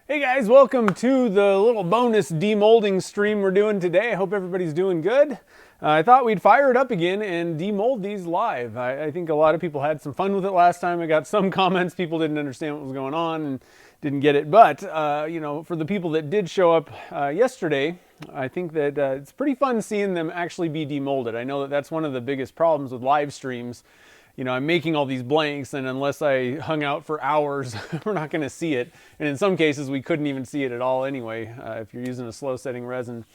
Hey guys, welcome to the little bonus demolding stream we're doing today. I hope everybody's doing good. I thought we'd fire it up again and demold these live. I think a lot of people had some fun with it last time. I got some comments, people didn't understand what was going on and didn't get it. But, for the people that did show up yesterday, I think that it's pretty fun seeing them actually be demolded. I know that that's one of the biggest problems with live streams. I'm making all these blanks, and unless I hung out for hours, we're not going to see it. And in some cases, we couldn't even see it at all anyway, if you're using a slow setting resin.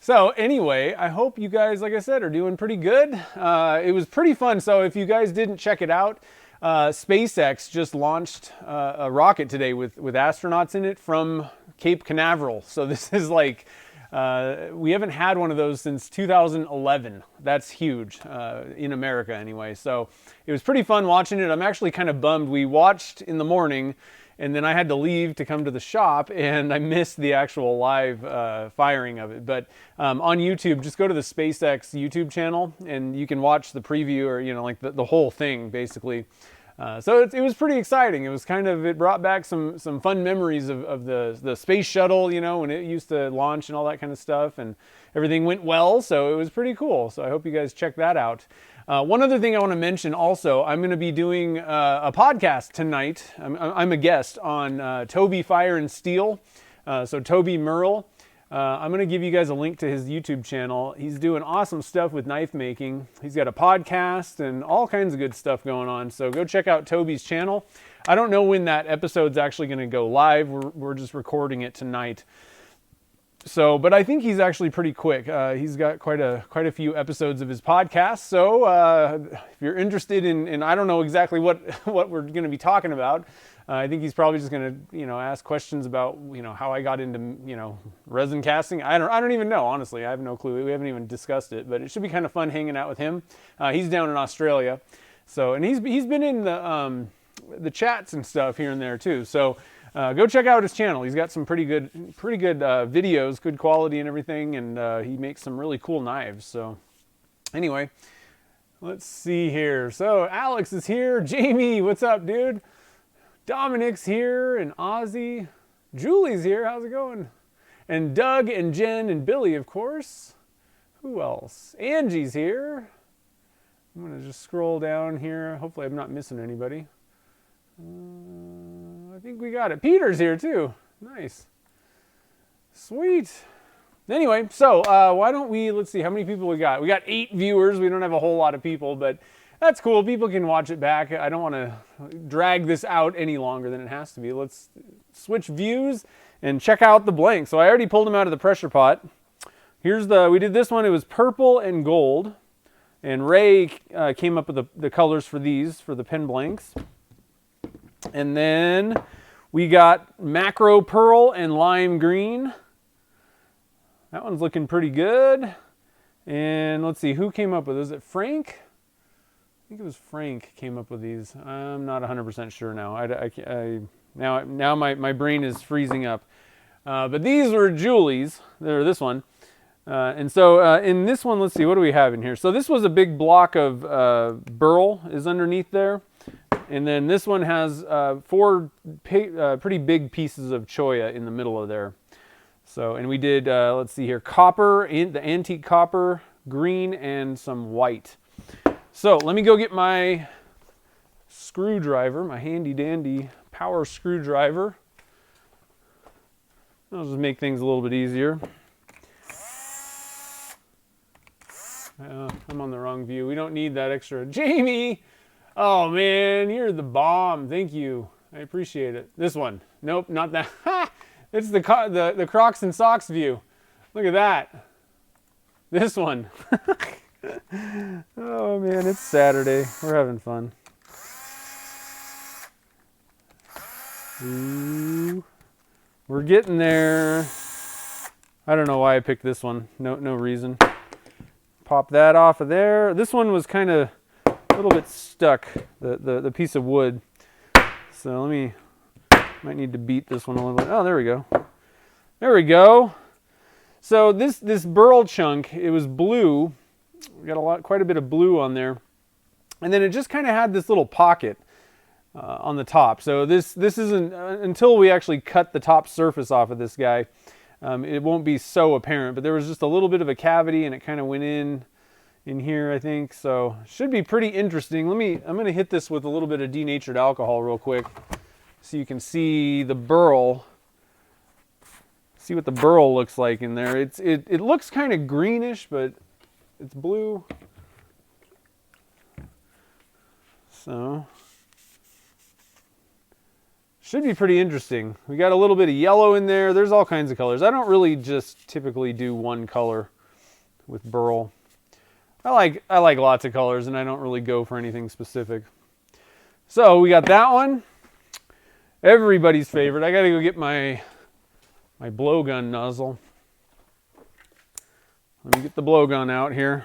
So anyway, I hope you guys, like I said, are doing pretty good. It was pretty fun. So if you guys didn't check it out, SpaceX just launched a rocket today with astronauts in it from Cape Canaveral. So this is like... we haven't had one of those since 2011. That's huge, in America anyway. So it was pretty fun watching it. I'm actually kind of bummed. We watched in the morning, and then I had to leave to come to the shop, and I missed the actual live firing of it. But on YouTube, just go to the SpaceX YouTube channel, and you can watch the preview or, like the whole thing, basically. So it was pretty exciting. It brought back some fun memories of the space shuttle, when it used to launch and all that kind of stuff, and everything went well. So it was pretty cool. So I hope you guys check that out. One other thing I want to mention also, I'm going to be doing a podcast tonight. I'm a guest on Toby Fire and Steel. So Toby Merle. I'm going to give you guys a link to his YouTube channel. He's doing awesome stuff with knife making. He's got a podcast and all kinds of good stuff going on. So go check out Toby's channel. I don't know when that episode's actually going to go live. We're just recording it tonight. So, but I think he's actually pretty quick. He's got quite a few episodes of his podcast. So if you're interested in I don't know exactly what we're going to be talking about. I think he's probably just going to, ask questions about, how I got into, resin casting. I don't even know, honestly. I have no clue. We haven't even discussed it, but it should be kind of fun hanging out with him. He's down in Australia. So, and he's been in the chats and stuff here and there too. So, go check out his channel. He's got some pretty good videos, good quality and everything. And he makes some really cool knives. So anyway, let's see here. So Alex is here. Jamie, what's up, dude? Dominic's here, and Ozzy. Julie's here. How's it going? And Doug and Jen and Billy, of course. Who else? Angie's here. I'm going to just scroll down here. Hopefully I'm not missing anybody. I think we got it. Peter's here, too. Nice. Sweet. Anyway, so why don't we, let's see, how many people we got? We got 8 viewers. We don't have a whole lot of people, but... that's cool. People can watch it back. I don't want to drag this out any longer than it has to be. Let's switch views and check out the blank. So I already pulled them out of the pressure pot. We did this one. It was purple and gold. And Ray came up with the colors for these, for the pen blanks. And then we got macro pearl and lime green. That one's looking pretty good. And let's see, who came up with it? Was it Frank? I think it was Frank came up with these. I'm not 100% sure now. Now my brain is freezing up. But these were Julie's. They're this one. And so in this one, let's see, what do we have in here? So this was a big block of Burl is underneath there. And then this one has 4 pretty big pieces of Choya in the middle of there. So, and we did, let's see here, copper, the antique copper, green, and some white. So let me go get my screwdriver, my handy dandy power screwdriver. I'll just make things a little bit easier. I'm on the wrong view. We don't need that extra. Jamie! Oh man, you're the bomb. Thank you. I appreciate it. This one. Nope, not that. It's the Crocs and socks view. Look at that. This one. Oh man, it's Saturday. We're having fun. Ooh, we're getting there. I don't know why I picked this one. No reason. Pop that off of there. This one was kind of a little bit stuck, the piece of wood. So might need to beat this one a little bit. Oh, there we go. There we go. So this Burl chunk, it was blue. We got quite a bit of blue on there. And then it just kind of had this little pocket. on the top. So this isn't, until we actually cut the top surface off of this guy, it won't be so apparent, but there was just a little bit of a cavity and it kind of went in here, I think. So should be pretty interesting. I'm going to hit this with a little bit of denatured alcohol real quick so you can see the burl. See what the burl looks like in there. It looks kind of greenish, but it's blue. So should be pretty interesting. We got a little bit of yellow in there. There's all kinds of colors. I don't really just typically do one color with burl. I like lots of colors, and I don't really go for anything specific. So we got that one. Everybody's favorite. I got to go get my blowgun nozzle. Let me get the blowgun out here.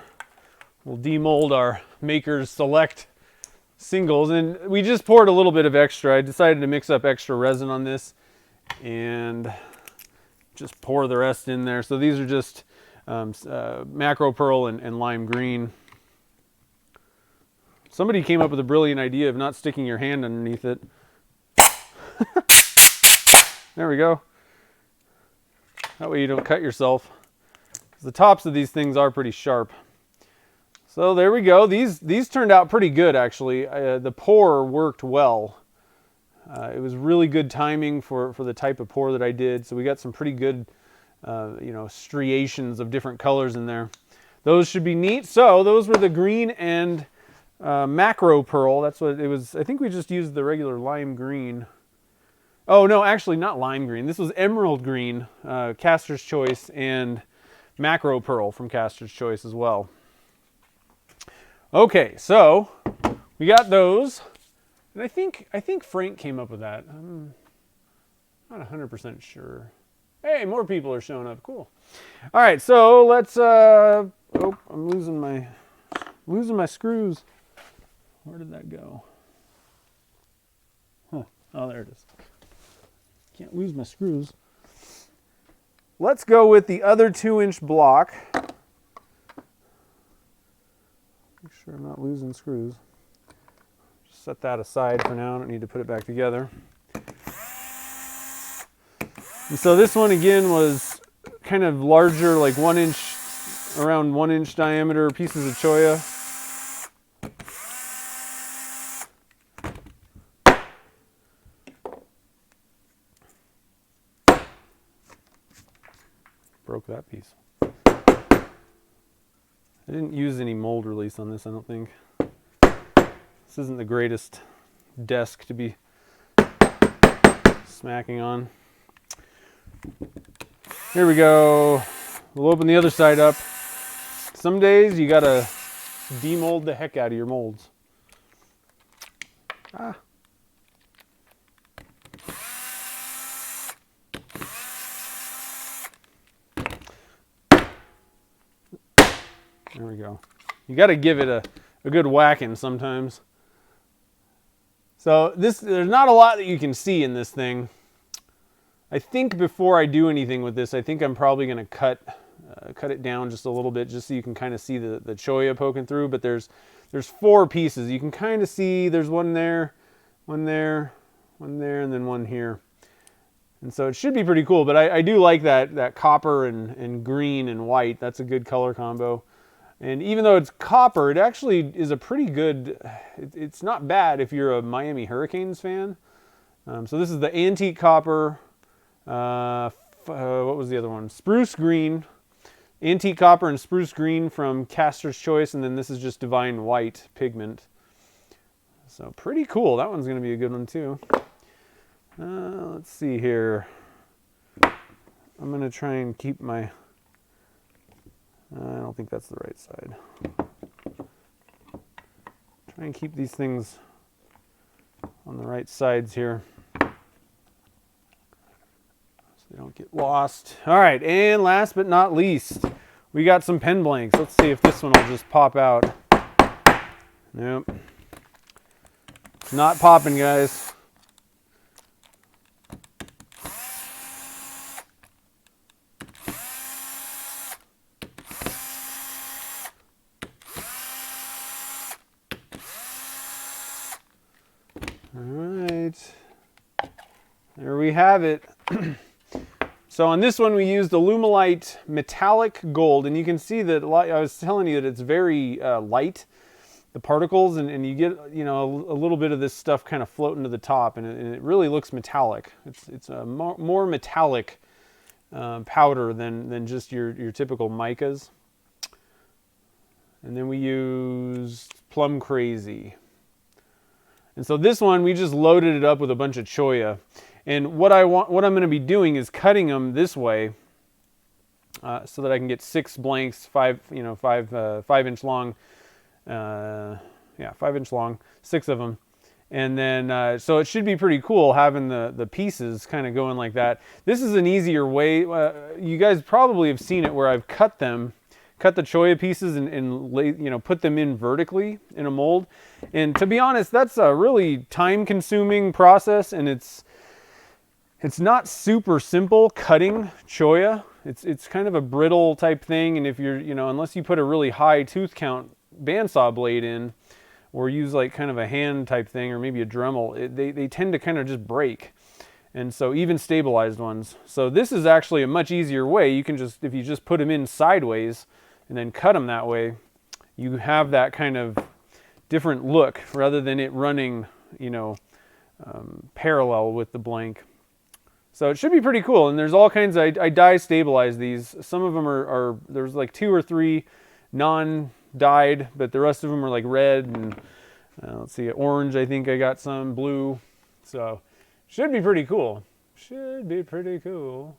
We'll demold our Maker's Select singles, and we just poured a little bit of extra. I decided to mix up extra resin on this and just pour the rest in there. So these are just macro pearl and lime green. Somebody came up with a brilliant idea of not sticking your hand underneath it. There we go. That way you don't cut yourself. The tops of these things are pretty sharp. So there we go. These turned out pretty good, actually. The pour worked well. It was really good timing for the type of pour that I did. So we got some pretty good striations of different colors in there. Those should be neat. So those were the green and macro pearl. That's what it was. I think we just used the regular lime green. Oh no, actually not lime green. This was emerald green, Caster's Choice, and macro pearl from Caster's Choice as well. Okay, so we got those, and I think Frank came up with that. I'm not 100% sure. Hey, more people are showing up. Cool. All right, so let's. Oh, I'm losing my screws. Where did that go? Huh. Oh, there it is. Can't lose my screws. Let's go with the other 2-inch block. Make sure I'm not losing screws. Just set that aside for now. I don't need to put it back together. And so this one again was kind of larger, like around 1 inch diameter pieces of Choya. Broke that piece. I didn't use any mold release on this, I don't think. This isn't the greatest desk to be smacking on. Here we go. We'll open the other side up. Some days you gotta demold the heck out of your molds. Ah. There we go. You got to give it a good whacking sometimes. So there's not a lot that you can see in this thing. I think before I do anything with this, I think I'm probably going to cut it down just a little bit, just so you can kind of see the Choya poking through. But there's 4 pieces. You can kind of see there's one there, one there, one there, and then one here. And so it should be pretty cool. But I do like that copper and green and white. That's a good color combo. And even though it's copper, it actually is a pretty good, it's not bad if you're a Miami Hurricanes fan. So this is the antique copper, what was the other one? Spruce green, antique copper and spruce green from Caster's Choice, and then this is just divine white pigment. So pretty cool. That one's going to be a good one too. Let's see here. I'm going to try and keep my... I don't think that's the right side. Try and keep these things on the right sides here so they don't get lost. All right, and last but not least, we got some pen blanks. Let's see if this one will just pop out. Nope. It's not popping, guys. All right. There we have it. So on this one, we used Alumilite metallic gold, and you can see that I was telling you that it's very light, the particles, and you get a little bit of this stuff kind of floating to the top, and it really looks metallic. It's a more metallic powder than just your typical micas. And then we used Plum Crazy. And so this one, we just loaded it up with a bunch of Choya. And what I'm going to be doing is cutting them this way, so that I can get 6 blanks, 5 inch long, 5 inch long, 6 of them, and then so it should be pretty cool having the pieces kind of going like that. This is an easier way. You guys probably have seen it where I've cut the Choya pieces and put them in vertically in a mold. And to be honest, that's a really time-consuming process, and it's not super simple cutting Choya. It's kind of a brittle type thing, and if you're, unless you put a really high tooth count bandsaw blade in, or use like kind of a hand type thing, or maybe a Dremel, they tend to kind of just break. And so even stabilized ones. So this is actually a much easier way. You can if you just put them in sideways and then cut them that way, you have that kind of different look rather than it running, parallel with the blank. So it should be pretty cool. And there's all kinds I dye stabilize these. Some of them are there's like 2 or 3 non-dyed, but the rest of them are like red and let's see, orange. I think I got some blue. So should be pretty cool. Should be pretty cool.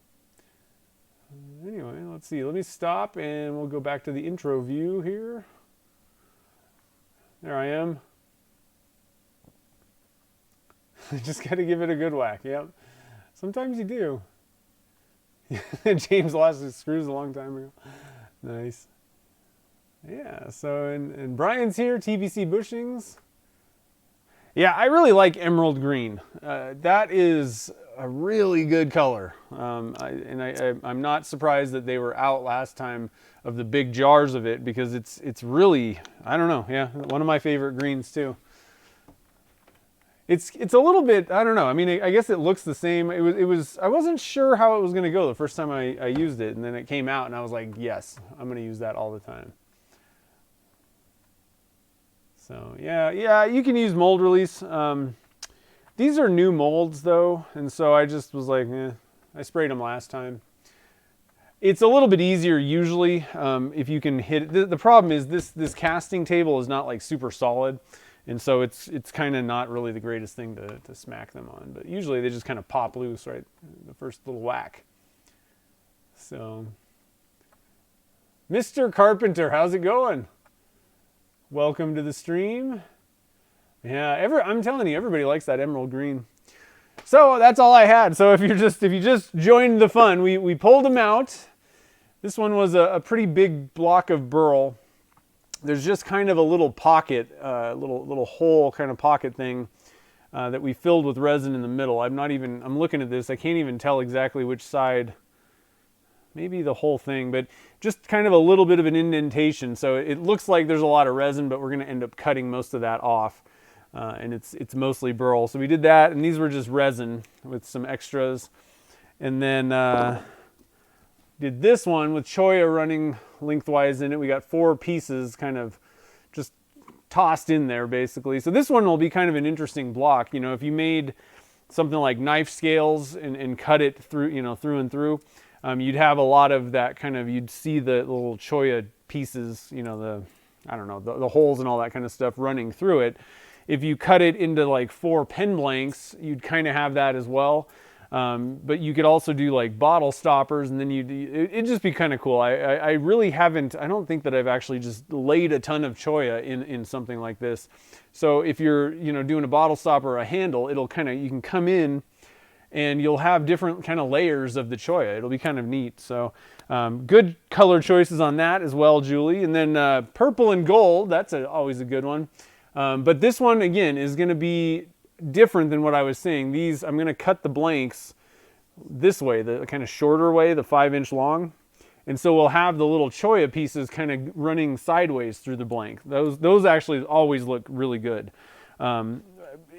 Anyway, let's see. Let me stop and we'll go back to the intro view here. There I am. Just got to give it a good whack. Yep. Sometimes you do. James lost his screws a long time ago. Nice. Yeah, so, and Brian's here, TBC Bushings. Yeah, I really like emerald green. That is a really good color. I'm not surprised that they were out last time of the big jars of it, because it's really, I don't know, yeah, one of my favorite greens too. It's a little bit, I don't know. I mean, I guess it looks the same. It was. I wasn't sure how it was going to go the first time I used it, and then it came out, and I was like, yes, I'm going to use that all the time. So yeah, you can use mold release. These are new molds though, and so I just was like, I sprayed them last time. It's a little bit easier usually if you can hit it. The problem is this casting table is not like super solid. And so it's kind of not really the greatest thing to smack them on. But usually they just kind of pop loose, right? The first little whack. So, Mr. Carpenter, how's it going? Welcome to the stream. Yeah, I'm telling you, everybody likes that emerald green. So that's all I had. So if you just joined the fun, we pulled them out. This one was a pretty big block of Burl. There's just kind of a little pocket, little hole kind of pocket thing that we filled with resin in the middle. I'm looking at this, I can't even tell exactly which side, maybe the whole thing, but just kind of a little bit of an indentation. So it looks like there's a lot of resin, but we're going to end up cutting most of that off. And it's mostly Burl. So we did that, and these were just resin with some extras. And then did this one with Choya running lengthwise in it. We got 4 pieces kind of just tossed in there basically. So this one will be kind of an interesting block. If you made something like knife scales and cut it through, through and through, you'd have a lot of that kind of, you'd see the little Choya pieces, the holes and all that kind of stuff running through it. If you cut it into like 4 pen blanks, you'd kind of have that as well. But you could also do like bottle stoppers, and then it'd just be kind of cool. I really haven't, I don't think that I've actually just laid a ton of Choya in something like this. So if you're, doing a bottle stopper or a handle, you can come in and you'll have different kind of layers of the Choya. It'll be kind of neat. So good color choices on that as well, Julie. And then purple and gold, that's always a good one. But this one again is going to be different than what I was saying. These, I'm going to cut the blanks this way, the kind of shorter way, the 5-inch long. And so we'll have the little Choya pieces kind of running sideways through the blank. Those actually always look really good.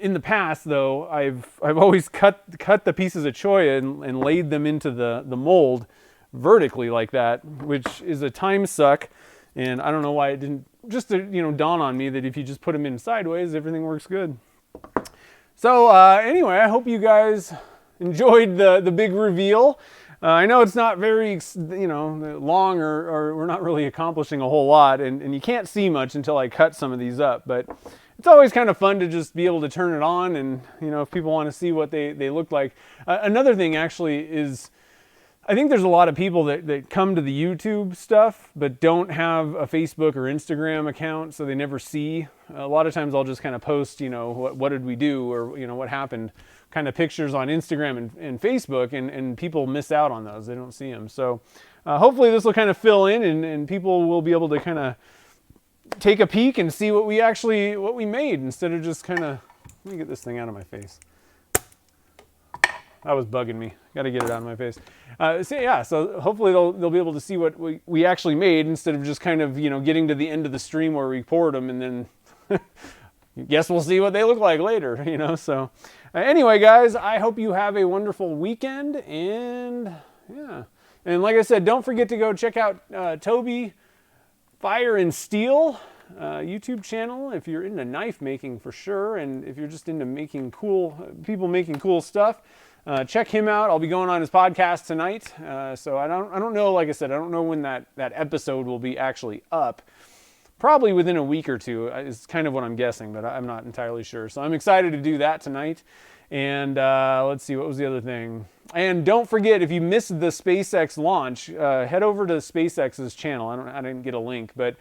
in the past, though, I've always cut the pieces of choya and laid them into the mold vertically like that, which is a time suck. And I don't know why it didn't just dawn on me that if you just put them in sideways, everything works good. So anyway, I hope you guys enjoyed the big reveal. I know it's not very long, or we're not really accomplishing a whole lot, and you can't see much until I cut some of these up, but it's always kind of fun to just be able to turn it on, and if people want to see what they look like. Another thing actually is, I think there's a lot of people that come to the YouTube stuff but don't have a Facebook or Instagram account, so they never see. A lot of times I'll just kind of post, what did we do, or what happened, kind of pictures on Instagram and Facebook, and people miss out on those. They don't see them. So hopefully this will kind of fill in, and people will be able to kind of take a peek and see what we made, instead of just kind of, let me get this thing out of my face. That was bugging me. Got to get it out of my face. So hopefully they'll be able to see what we actually made, instead of just kind of getting to the end of the stream where we poured them and then guess we'll see what they look like later. So anyway, guys, I hope you have a wonderful weekend, and like I said, don't forget to go check out Toby Fire and Steel YouTube channel if you're into knife making, for sure, and if you're just into making people making cool stuff. Check him out. I'll be going on his podcast tonight. So I don't know, like I said, I don't know when that episode will be actually up. Probably within a week or two is kind of what I'm guessing, but I'm not entirely sure. So I'm excited to do that tonight. And let's see, what was the other thing? And don't forget, if you missed the SpaceX launch, head over to SpaceX's channel. I didn't get a link, but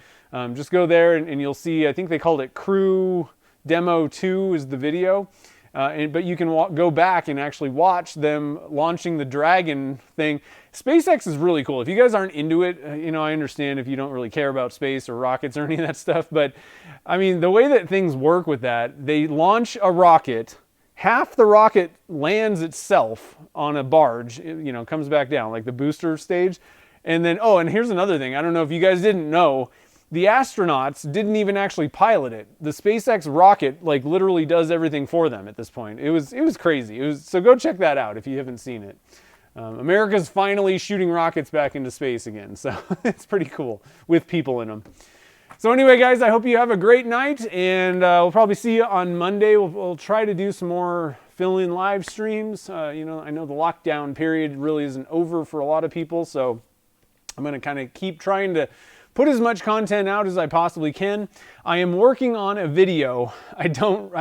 just go there and you'll see, I think they called it Crew Demo 2 is the video. But you can go back and actually watch them launching the Dragon thing. SpaceX is really cool. If you guys aren't into it, I understand if you don't really care about space or rockets or any of that stuff. But I mean, the way that things work with that, they launch a rocket, half the rocket lands itself on a barge, comes back down, like the booster stage. And then, and here's another thing. I don't know if you guys didn't know, the astronauts didn't even actually pilot it. The SpaceX rocket literally does everything for them at this point. It was crazy. So go check that out if you haven't seen it. America's finally shooting rockets back into space again. So it's pretty cool with people in them. So anyway, guys, I hope you have a great night, and we'll probably see you on Monday. We'll try to do some more fill-in live streams. I know the lockdown period really isn't over for a lot of people, so I'm going to kind of keep trying to put as much content out as I possibly can. I am working on a video. I don't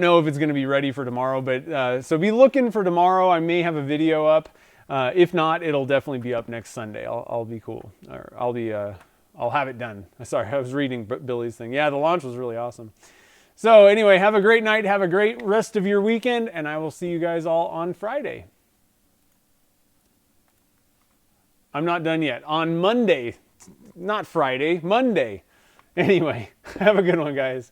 know if it's going to be ready for tomorrow, but so be looking for tomorrow. I may have a video up. If not, it'll definitely be up next Sunday. I'll be cool. Or I'll have it done. Sorry, I was reading Billy's thing. Yeah, the launch was really awesome. So anyway, have a great night. Have a great rest of your weekend, and I will see you guys all on Friday. I'm not done yet. On Monday, not Friday, Monday. Anyway, have a good one, guys.